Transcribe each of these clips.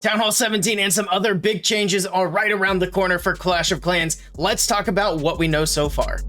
Town Hall 17 and some other big changes are right around the corner for Clash of Clans. Let's talk about what we know so far.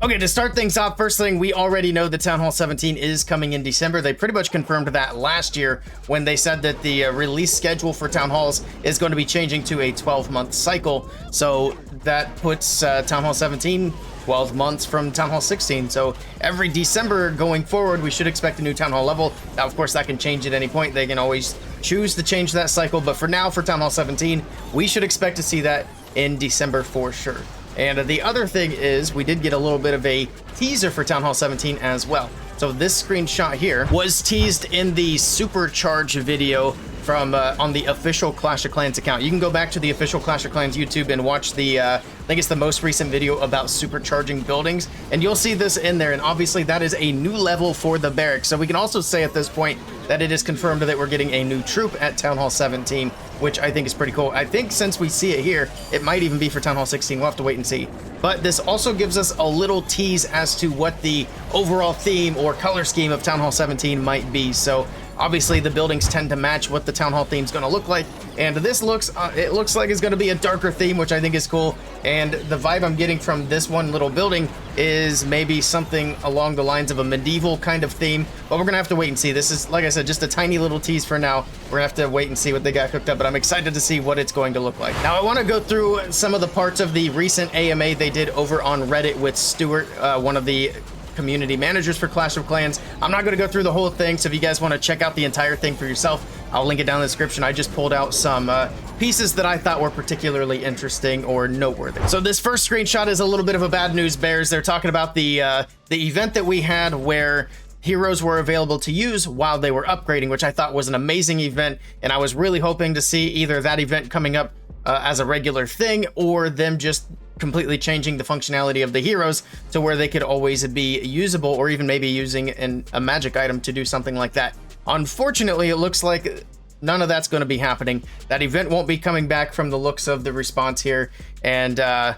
Okay, to start things off, first thing, we already know that Town Hall 17 is coming in December. They pretty much confirmed that last year when they said that the release schedule for Town Halls is going to be changing to a 12-month cycle. So that puts Town Hall 17 12 months from Town Hall 16. So every December going forward, we should expect a new Town Hall level. Now, of course, that can change at any point. They can always choose to change that cycle. But for now, for Town Hall 17, we should expect to see that in December for sure. And the other thing is we did get a little bit of a teaser for Town Hall 17 as well. So this screenshot here was teased in the Supercharge video from on the official Clash of Clans account. You can go back to the official Clash of Clans YouTube and watch the, I think it's the most recent video about supercharging buildings, and you'll see this in there, and obviously that is a new level for the barracks. So we can also say at this point that it is confirmed that we're getting a new troop at Town Hall 17, which I think is pretty cool. I think since we see it here, it might even be for Town Hall 16. We'll have to wait and see. But this also gives us a little tease as to what the overall theme or color scheme of Town Hall 17 might be. So obviously the buildings tend to match what the Town Hall theme is going to look like, and this looks it looks like it's going to be a darker theme, which I think is cool. And the vibe I'm getting from this one little building is maybe something along the lines of a medieval kind of theme, but we're gonna have to wait and see. This is, like I said, just a tiny little tease for now. We're gonna have to wait and see what they got cooked up, but I'm excited to see what it's going to look like. Now, I want to go through some of the parts of the recent AMA they did over on Reddit with Stuart, one of the community managers for Clash of Clans. I'm not going to go through the whole thing, so if you guys want to check out the entire thing for yourself, I'll link it down in the description. I just pulled out some pieces that I thought were particularly interesting or noteworthy. So this first screenshot is a little bit of a bad news bears. They're talking about the event that we had where heroes were available to use while they were upgrading, which I thought was an amazing event, and I was really hoping to see either that event coming up as a regular thing, or them just completely changing the functionality of the heroes to where they could always be usable, or even maybe using a magic item to do something like that. Unfortunately, it looks like none of that's going to be happening. That event won't be coming back from the looks of the response here, and I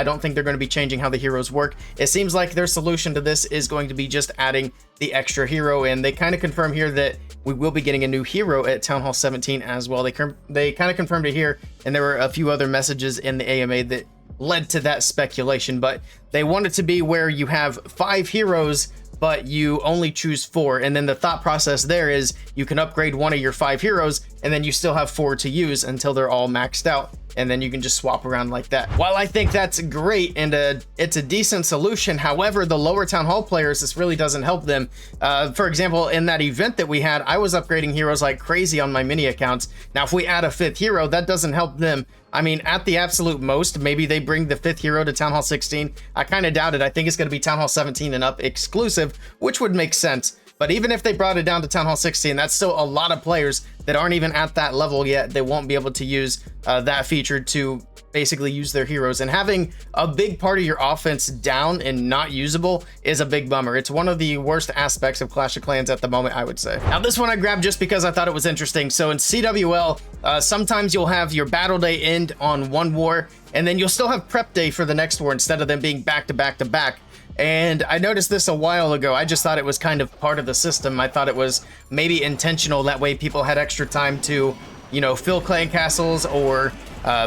don't think they're going to be changing how the heroes work. It seems like their solution to this is going to be just adding the extra hero, and they kind of confirm here that we will be getting a new hero at Town Hall 17 as well. They kind of confirmed it here, and there were a few other messages in the AMA that led to that speculation, but they want it to be where you have 5 heroes, but you only choose 4, and then the thought process there is you can upgrade one of your 5 heroes, and then you still have 4 to use until they're all maxed out, and then you can just swap around like that. While I think that's great and it's a decent solution, however, the lower Town Hall players, this really doesn't help them. For example, in that event that we had, I was upgrading heroes like crazy on my mini accounts. Now, if we add a 5th hero, that doesn't help them. I mean, at the absolute most, maybe they bring the 5th hero to Town Hall 16. I kind of doubt it. I think it's going to be Town Hall 17 and up exclusive, which would make sense. But even if they brought it down to Town Hall 16, that's still a lot of players that aren't even at that level yet. They won't be able to use that feature to basically use their heroes. And having a big part of your offense down and not usable is a big bummer. It's one of the worst aspects of Clash of Clans at the moment, I would say. Now, this one I grabbed just because I thought it was interesting. So in CWL, sometimes you'll have your battle day end on one war, and then you'll still have prep day for the next war instead of them being back to back to back. And I noticed this a while ago. I just thought it was kind of part of the system. I thought it was maybe intentional. That way people had extra time to, you know, fill clan castles or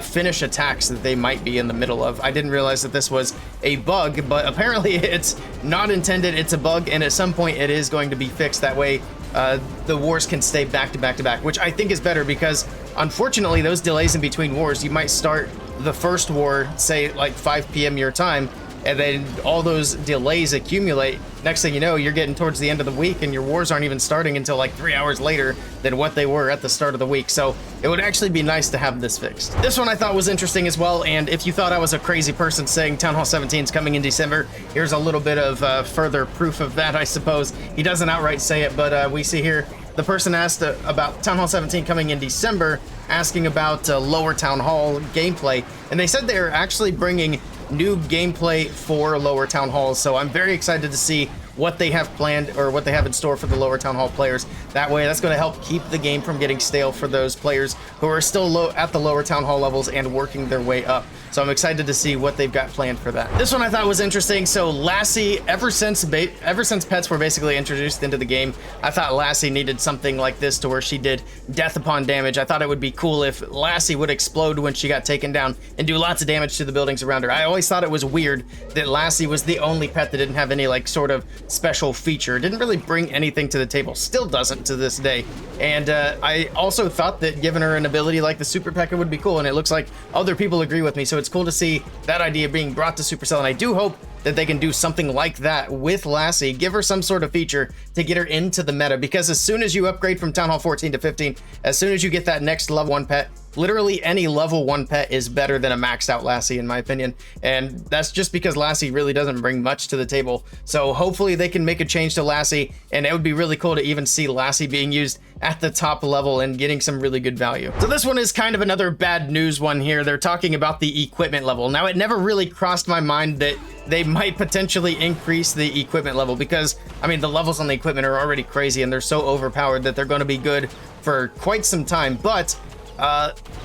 finish attacks that they might be in the middle of. I didn't realize that this was a bug, but apparently it's not intended. It's a bug, and at some point it is going to be fixed. That way the wars can stay back to back to back, which I think is better, because unfortunately those delays in between wars, you might start the first war, say like 5 p.m. your time, and then all those delays accumulate. Next thing you know, you're getting towards the end of the week and your wars aren't even starting until like 3 hours later than what they were at the start of the week. So it would actually be nice to have this fixed. This one I thought was interesting as well, and if you thought I was a crazy person saying Town Hall 17 is coming in December, here's a little bit of further proof of that, I suppose. He doesn't outright say it, but we see here the person asked about Town Hall 17 coming in December, asking about lower Town Hall gameplay, and they said they're actually bringing new gameplay for lower Town Halls. So I'm very excited to see what they have planned or what they have in store for the lower Town Hall players. That way, that's going to help keep the game from getting stale for those players who are still low at the lower Town Hall levels and working their way up. So I'm excited to see what they've got planned for that. This one I thought was interesting. So Lassi, ever since pets were basically introduced into the game, I thought Lassi needed something like this to where she did death upon damage. I thought it would be cool if Lassi would explode when she got taken down and do lots of damage to the buildings around her. I always thought it was weird that Lassi was the only pet that didn't have any like sort of special feature. It didn't really bring anything to the table. Still doesn't to this day. And I also thought that giving her an ability like the Super P.E.K.K.A would be cool, and it looks like other people agree with me, so it's cool to see that idea being brought to Supercell, and I do hope that they can do something like that with Lassi, give her some sort of feature to get her into the meta, because as soon as you upgrade from Town Hall 14 to 15, as soon as you get that next level 1 pet, literally any level 1 pet is better than a maxed out Lassi in my opinion, and that's just because Lassi really doesn't bring much to the table. So hopefully they can make a change to Lassi, and it would be really cool to even see Lassi being used at the top level and getting some really good value. So this one is kind of another bad news one here. They're talking about the equipment level. Now, it never really crossed my mind that they might potentially increase the equipment level, because I mean the levels on the equipment are already crazy and they're so overpowered that they're going to be good for quite some time. But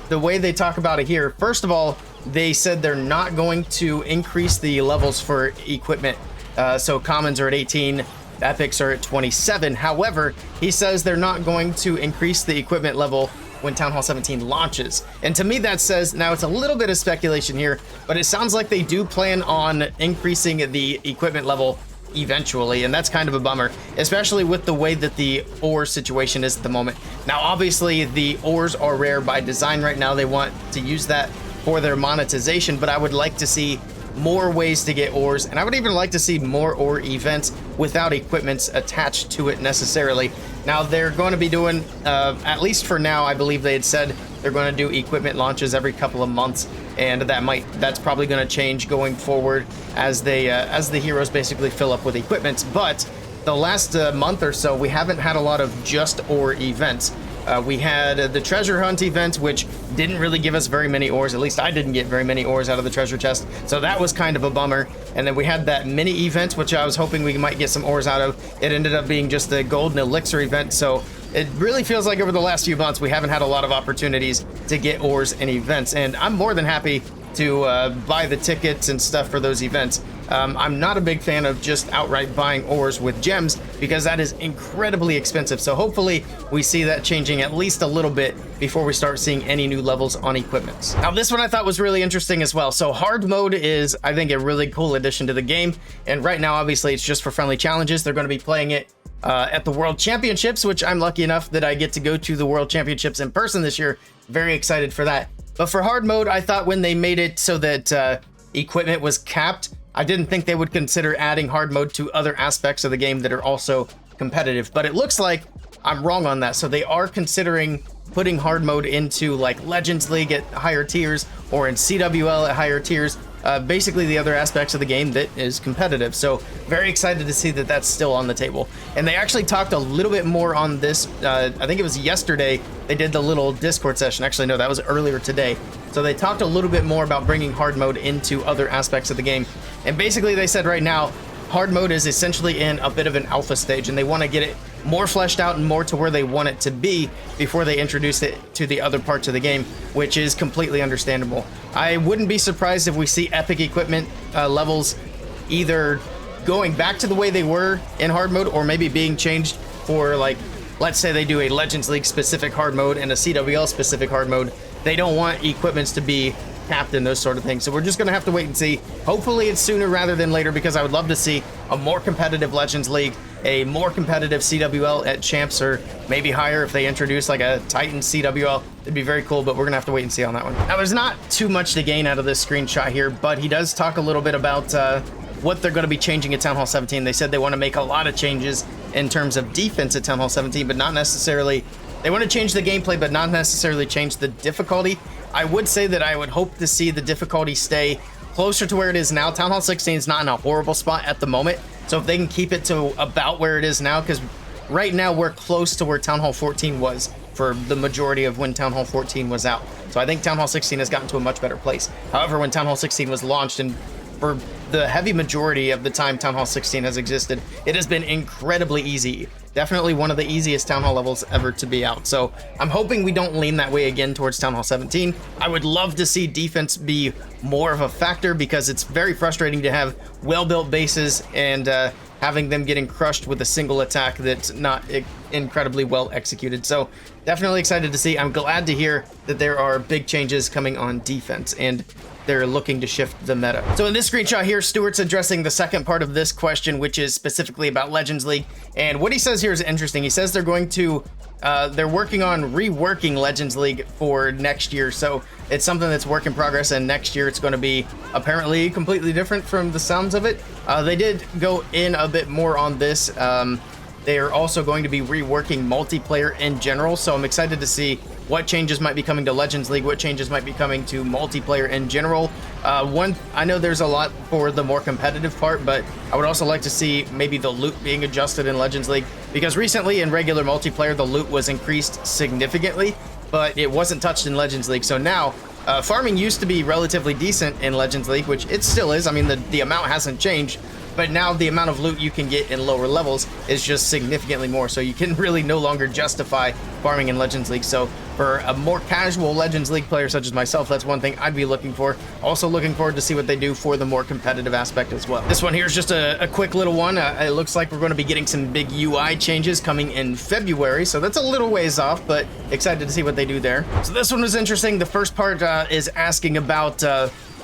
the way they talk about it here, first of all, they said they're not going to increase the levels for equipment. So commons are at 18, epics are at 27. However, he says they're not going to increase the equipment level when Town Hall 17 launches. And to me that says, now it's a little bit of speculation here, but it sounds like they do plan on increasing the equipment level eventually, and that's kind of a bummer, especially with the way that the ore situation is at the moment. Now obviously the ores are rare by design right now. They want to use that for their monetization, but I would like to see more ways to get ores, and I would even like to see more ore events without equipments attached to it necessarily. Now they're going to be doing, at least for now, I believe they had said they're going to do equipment launches every couple of months, and that's probably going to change going forward as the heroes basically fill up with equipments. But the last month or so, we haven't had a lot of just ore events. We had the treasure hunt event, which didn't really give us very many ores. At least I didn't get very many ores out of the treasure chest, so that was kind of a bummer. And then we had that mini event, which I was hoping we might get some ores out of. It ended up being just a golden elixir event, so it really feels like over the last few months we haven't had a lot of opportunities to get ores in events, and I'm more than happy to buy the tickets and stuff for those events. I'm not a big fan of just outright buying ores with gems, because that is incredibly expensive. So hopefully we see that changing at least a little bit before we start seeing any new levels on equipments. Now this one I thought was really interesting as well. So hard mode is, I think, a really cool addition to the game, and right now obviously it's just for friendly challenges. They're going to be playing it at the World Championships, which I'm lucky enough that I get to go to the World Championships in person this year. Very excited for that. But for hard mode, I thought when they made it so that equipment was capped, I didn't think they would consider adding hard mode to other aspects of the game that are also competitive. But it looks like I'm wrong on that. So they are considering putting hard mode into like Legends League at higher tiers, or in CWL at higher tiers. Basically the other aspects of the game that is competitive. So very excited to see that that's still on the table. And they actually talked a little bit more on this. I think it was yesterday they did the little Discord session. Actually, no, that was earlier today. So they talked a little bit more about bringing hard mode into other aspects of the game. And basically they said right now, hard mode is essentially in a bit of an alpha stage, and they want to get it more fleshed out and more to where they want it to be before they introduce it to the other parts of the game, which is completely understandable. I wouldn't be surprised if we see epic equipment levels either going back to the way they were in hard mode, or maybe being changed for, like, let's say they do a Legends League specific hard mode and a CWL specific hard mode. They don't want equipments to be capped and those sort of things. So we're just going to have to wait and see. Hopefully it's sooner rather than later, because I would love to see a more competitive Legends League, a more competitive CWL at Champs, or maybe higher if they introduce like a Titan CWL. It'd be very cool, but we're going to have to wait and see on that one. Now, there's not too much to gain out of this screenshot here, but he does talk a little bit about what they're going to be changing at Town Hall 17. They said they want to make a lot of changes in terms of defense at Town Hall 17, but not necessarily. They want to change the gameplay, but not necessarily change the difficulty. I would say that I would hope to see the difficulty stay closer to where it is now. Town Hall 16 is not in a horrible spot at the moment, so if they can keep it to about where it is now, because right now we're close to where Town Hall 14 was for the majority of when Town Hall 14 was out. So I think Town Hall 16 has gotten to a much better place. However, when Town Hall 16 was launched, and for the heavy majority of the time Town Hall 16 has existed, it has been incredibly easy definitely one of the easiest Town Hall levels ever to be out. So I'm hoping we don't lean that way again towards Town Hall 17. I would love to see defense be more of a factor, because it's very frustrating to have well-built bases and having them getting crushed with a single attack that's not incredibly well executed. So definitely excited to see. I'm glad to hear that there are big changes coming on defense, and they're looking to shift the meta. So in this screenshot here, Stuart's addressing the second part of this question, which is specifically about Legends League. And what he says here is interesting. He says they're going to, they're working on reworking Legends League for next year. So it's something that's work in progress, and next year it's going to be apparently completely different from the sounds of it. They did go in a bit more on this. They are also going to be reworking multiplayer in general, so I'm excited to see what changes might be coming to Legends League, what changes might be coming to multiplayer in general. I know there's a lot for the more competitive part, but I would also like to see maybe the loot being adjusted in Legends League, because recently in regular multiplayer, the loot was increased significantly, but it wasn't touched in Legends League. So now, farming used to be relatively decent in Legends League, which it still is. I mean, the amount hasn't changed, but now the amount of loot you can get in lower levels is just significantly more, so you can really no longer justify farming in Legends League. So for a more casual Legends League player such as myself, that's one thing I'd be looking for. Also looking forward to see what they do for the more competitive aspect as well. This one here is just a quick little one. It looks like we're going to be getting some big UI changes coming in February, so that's a little ways off, but excited to see what they do there. So this one was interesting. The first part is asking about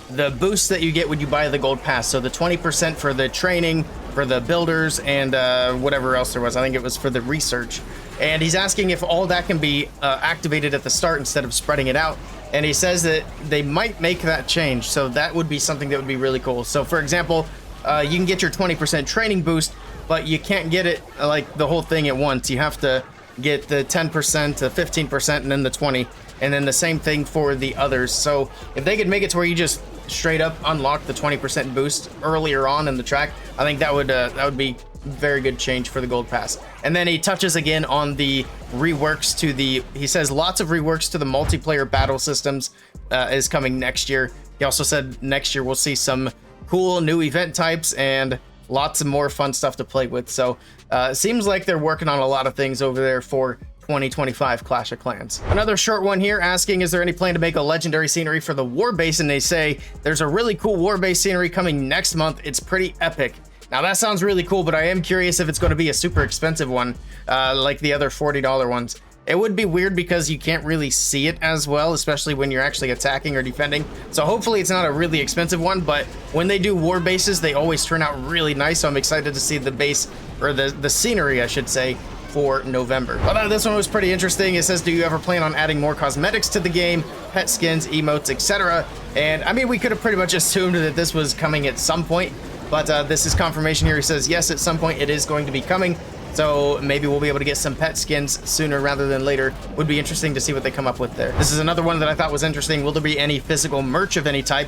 the boost that you get when you buy the gold pass. So the 20% for the training, for the builders, and whatever else there was. I think it was for the research. And he's asking if all that can be activated at the start instead of spreading it out. And he says that they might make that change. So that would be something that would be really cool. So for example, you can get your 20% training boost, but you can't get it like the whole thing at once. You have to get the 10% to 15% and then the 20, and then the same thing for the others. So if they could make it to where you just straight up unlock the 20% boost earlier on in the track, I think that would be very good change for the gold pass. And then he touches again on the reworks to the, he says lots of reworks to the multiplayer battle systems is coming next year. He also said next year we'll see some cool new event types and lots of more fun stuff to play with. So it seems like they're working on a lot of things over there for 2025 Clash of Clans. Another short one here asking, is there any plan to make a legendary scenery for the war base? And they say there's a really cool war base scenery coming next month. It's pretty epic. Now that sounds really cool, but I am curious if it's going to be a super expensive one, like the other $40 ones. It would be weird because you can't really see it as well, especially when you're actually attacking or defending. So hopefully it's not a really expensive one, but when they do war bases, they always turn out really nice. So I'm excited to see the base, or the scenery, I should say, for November. Well, this one was pretty interesting. It says, do you ever plan on adding more cosmetics to the game, pet skins, emotes, etc.? And I mean, we could have pretty much assumed that this was coming at some point, but this is confirmation here. He says, yes, at some point it is going to be coming. So maybe we'll be able to get some pet skins sooner rather than later. Would be interesting to see what they come up with there. This is another one that I thought was interesting. Will there be any physical merch of any type?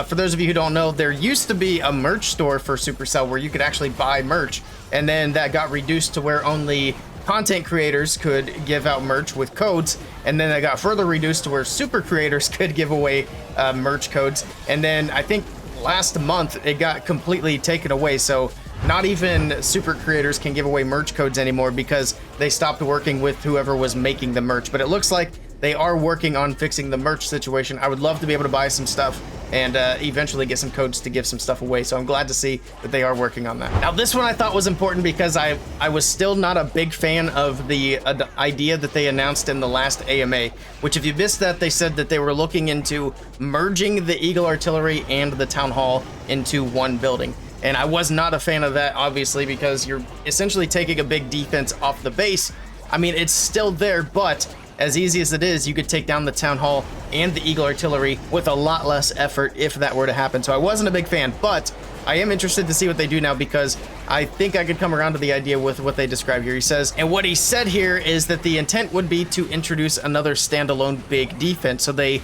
For those of you who don't know, there used to be a merch store for Supercell where you could actually buy merch, and then that got reduced to where only content creators could give out merch with codes, and then that got further reduced to where super creators could give away merch codes, and then I think last month it got completely taken away. So not even super creators can give away merch codes anymore because they stopped working with whoever was making the merch. But it looks like they are working on fixing the merch situation. I would love to be able to buy some stuff and eventually get some codes to give some stuff away. So I'm glad to see that they are working on that. Now this one I thought was important because I was still not a big fan of the idea that they announced in the last AMA, which if you missed that, they said that they were looking into merging the Eagle Artillery and the Town Hall into one building. And I was not a fan of that, obviously, because you're essentially taking a big defense off the base. I mean, it's still there, but as easy as it is, you could take down the Town Hall and the Eagle Artillery with a lot less effort if that were to happen. So I wasn't a big fan, but I am interested to see what they do now because I think I could come around to the idea with what they describe here. He says, and what he said here is that the intent would be to introduce another standalone big defense. So they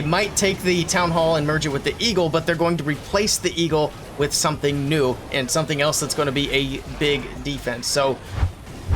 might take the Town Hall and merge it with the Eagle, but they're going to replace the Eagle with something new and something else that's going to be a big defense. So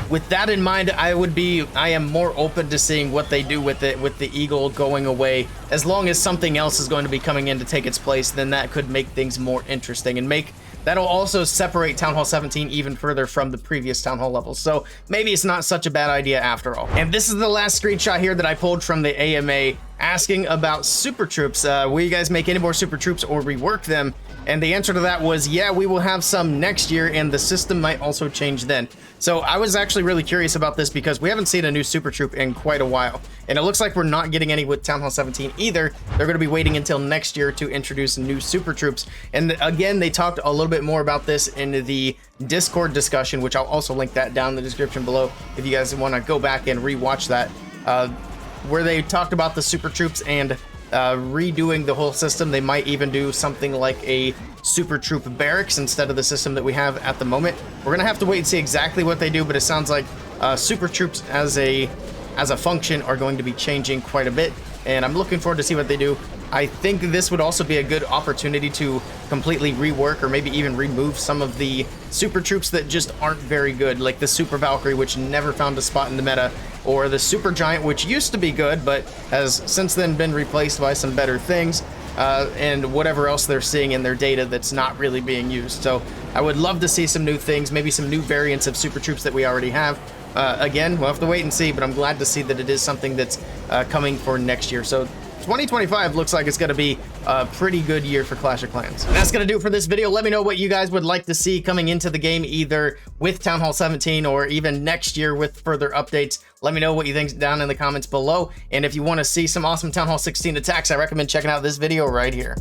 with that in mind, I am more open to seeing what they do with it, with the Eagle going away. As long as something else is going to be coming in to take its place, then that could make things more interesting and make that'll also separate Town Hall 17 even further from the previous Town Hall levels. So maybe it's not such a bad idea after all. And this is the last screenshot here that I pulled from the AMA asking about super troops. Will you guys make any more super troops or rework them? And the answer to that was, yeah, we will have some next year, and the system might also change then. So I was actually really curious about this because we haven't seen a new super troop in quite a while. And it looks like we're not getting any with Town Hall 17 either. They're going to be waiting until next year to introduce new super troops. And again, they talked a little bit more about this in the Discord discussion, which I'll also link that down in the description below if you guys want to go back and rewatch that, where they talked about the super troops and redoing the whole system. They might even do something like a super troop barracks instead of the system that we have at the moment. We're gonna have to wait and see exactly what they do, but it sounds like super troops as a function are going to be changing quite a bit, and I'm looking forward to see what they do. I think this would also be a good opportunity to completely rework or maybe even remove some of the super troops that just aren't very good, like the Super Valkyrie, which never found a spot in the meta, or the Super Giant, which used to be good but has since then been replaced by some better things, and whatever else they're seeing in their data that's not really being used. So I would love to see some new things, maybe some new variants of super troops that we already have. Again, we'll have to wait and see, but I'm glad to see that it is something that's coming for next year. So 2025 looks like it's going to be a pretty good year for Clash of Clans. And that's going to do it for this video. Let me know what you guys would like to see coming into the game, either with Town Hall 17 or even next year with further updates. Let me know what you think down in the comments below. And if you want to see some awesome Town Hall 16 attacks, I recommend checking out this video right here.